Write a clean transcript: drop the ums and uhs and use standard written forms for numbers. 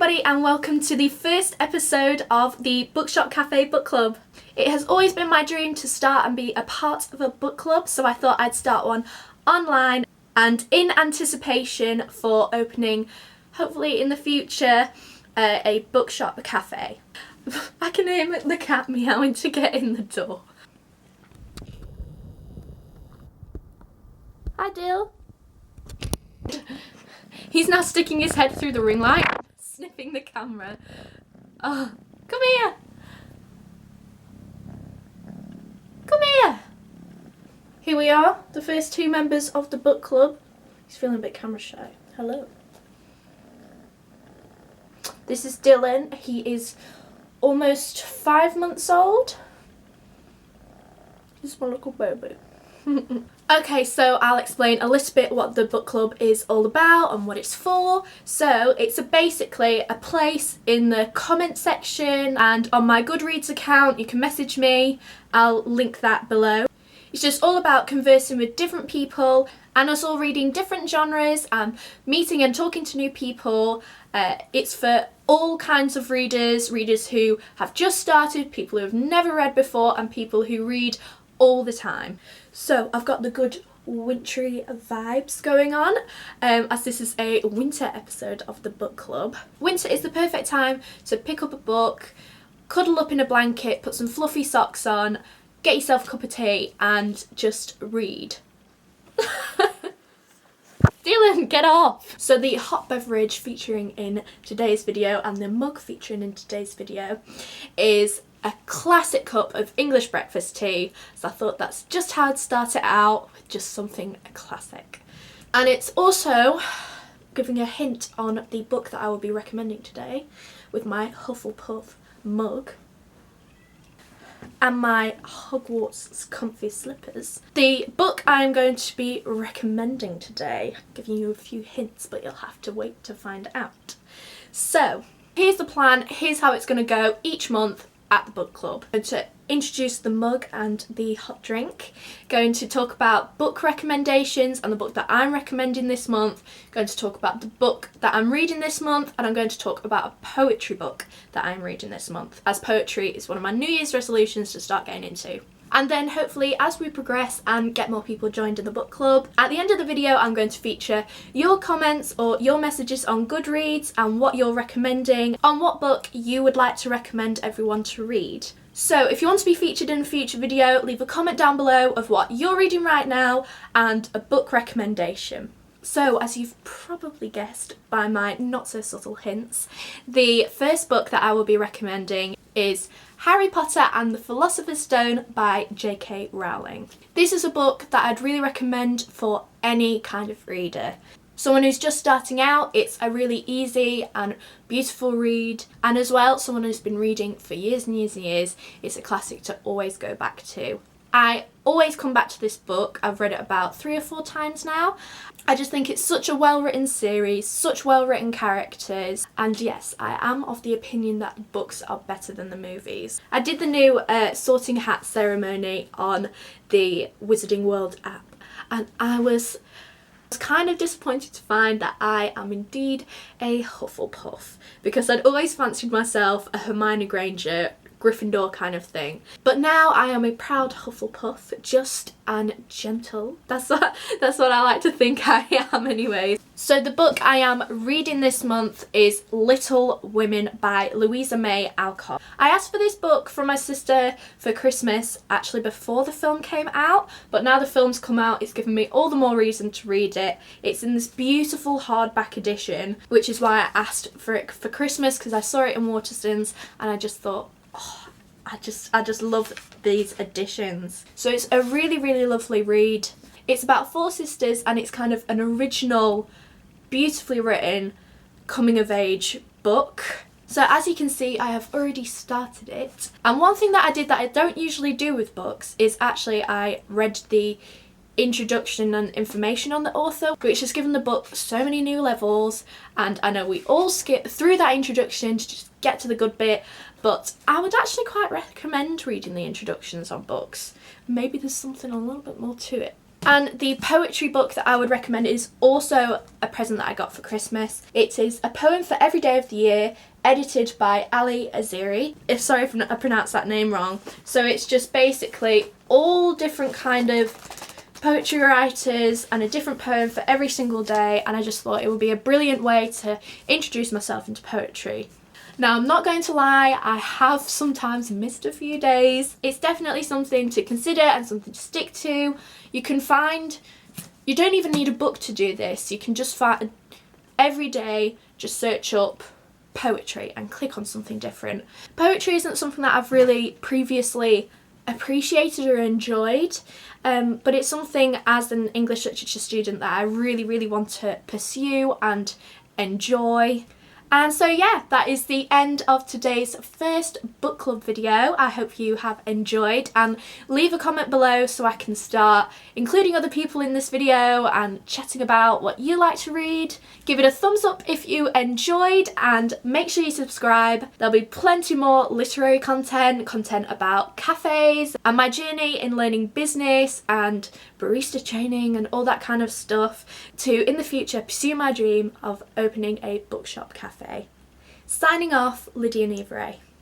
everybody and welcome to the first episode of the Bookshop Cafe Book Club. It has always been my dream to start and be a part of a book club, so I thought I'd start one online and in anticipation for opening, hopefully in the future, a bookshop cafe. I can hear the cat meowing to get in the door. Hi Dill. He's now sticking his head through the ring light, sniffing the camera. Oh, come here! Come here! Here we are, the first two members of the book club. He's feeling a bit camera shy. Hello. This is Dylan. He is almost 5 months old. He's my little baby. Okay, so I'll explain a little bit what the book club is all about and what it's for. So it's basically a place in the comment section and on my Goodreads account. You can message me, I'll link that below. It's just all about conversing with different people and us all reading different genres and meeting and talking to new people. It's for all kinds of readers who have just started, people who have never read before, and people who read all the time. So I've got the good wintry vibes going on, as this is a winter episode of the book club. Winter is the perfect time to pick up a book, cuddle up in a blanket, put some fluffy socks on, get yourself a cup of tea and just read. Dylan, get off! So the hot beverage featuring in today's video and the mug featuring in today's video is a classic cup of English breakfast tea, so I thought that's just how I'd start it out, with just something classic. And it's also giving a hint on the book that I will be recommending today with my Hufflepuff mug and my Hogwarts comfy slippers. The book I'm going to be recommending today, giving you a few hints, but you'll have to wait to find out. So here's the plan, here's how it's going to go each month at the book club. I'm going to introduce the mug and the hot drink, going to talk about book recommendations and the book that I'm recommending this month, going to talk about the book that I'm reading this month, and I'm going to talk about a poetry book that I'm reading this month, as poetry is one of my New Year's resolutions to start getting into. And then hopefully as we progress and get more people joined in the book club, at the end of the video I'm going to feature your comments or your messages on Goodreads and what you're recommending, on what book you would like to recommend everyone to read. So if you want to be featured in a future video, leave a comment down below of what you're reading right now and a book recommendation. So, as you've probably guessed by my not so subtle hints, the first book that I will be recommending is Harry Potter and the Philosopher's Stone by J.K. Rowling. This is a book that I'd really recommend for any kind of reader. Someone who's just starting out, it's a really easy and beautiful read, and as well someone who's been reading for years and years and years, it's a classic to always go back to. I always come back to this book. I've read it about 3 or 4 times now. I just think it's such a well-written series, such well-written characters, and yes, I am of the opinion that books are better than the movies. I did the new sorting hat ceremony on the Wizarding World app, and I was kind of disappointed to find that I am indeed a Hufflepuff, because I'd always fancied myself a Hermione Granger, Gryffindor kind of thing. But now I am a proud Hufflepuff, just and gentle. That's what I like to think I am anyway. So the book I am reading this month is Little Women by Louisa May Alcott. I asked for this book from my sister for Christmas, actually before the film came out, but now the film's come out, it's given me all the more reason to read it. It's in this beautiful hardback edition, which is why I asked for it for Christmas, because I saw it in Waterstones and I just thought, oh, I just love these editions. So it's a really, really lovely read. It's about 4 sisters and it's kind of an original, beautifully written, coming of age book. So as you can see, I have already started it. And one thing that I did that I don't usually do with books is actually I read the introduction and information on the author, which has given the book so many new levels, and I know we all skip through that introduction to just get to the good bit, but I would actually quite recommend reading the introductions on books. Maybe there's something a little bit more to it. And the poetry book that I would recommend is also a present that I got for Christmas. It is A Poem for Every Day of the Year, edited by Ali Aziri. Sorry if I pronounced that name wrong. So it's just basically all different kind of poetry writers and a different poem for every single day, and I just thought it would be a brilliant way to introduce myself into poetry. Now, I'm not going to lie, I have sometimes missed a few days. It's definitely something to consider and something to stick to. You don't even need a book to do this. You can just find, every day, just search up poetry and click on something different. Poetry isn't something that I've really previously appreciated or enjoyed, but it's something as an English literature student that I really, really want to pursue and enjoy. And so yeah, that is the end of today's first book club video. I hope you have enjoyed, and leave a comment below so I can start including other people in this video and chatting about what you like to read. Give it a thumbs up if you enjoyed, and make sure you subscribe. There'll be plenty more literary content about cafes and my journey in learning business and barista training and all that kind of stuff to, in the future, pursue my dream of opening a bookshop cafe. Signing off, Lydia Reay.